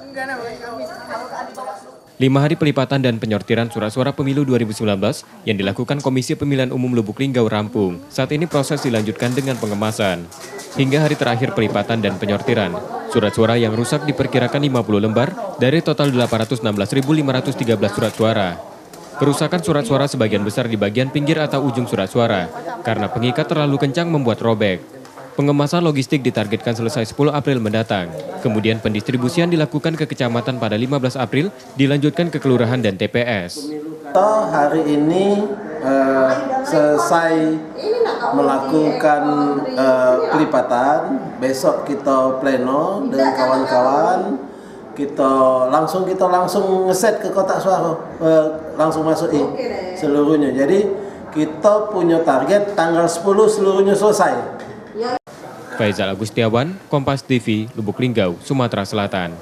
5 hari pelipatan dan penyortiran surat suara pemilu 2019 yang dilakukan Komisi Pemilihan Umum Lubuk Linggau rampung. Saat ini proses dilanjutkan dengan pengemasan. Hingga hari terakhir pelipatan dan penyortiran, surat suara yang rusak diperkirakan 50 lembar dari total 816.513 surat suara. Kerusakan surat suara sebagian besar di bagian pinggir atau ujung surat suara, karena pengikat terlalu kencang membuat robek. Pengemasan logistik ditargetkan selesai 10 April mendatang. Kemudian pendistribusian dilakukan ke kecamatan pada 15 April, dilanjutkan ke kelurahan dan TPS. Hari ini selesai melakukan pelipatan, besok kita pleno dengan kawan-kawan, kita langsung ngeset ke kotak suara, langsung masukin seluruhnya. Jadi kita punya target tanggal 10 seluruhnya selesai. Faizal Agustiawan, Kompas TV, Lubuk Linggau, Sumatera Selatan.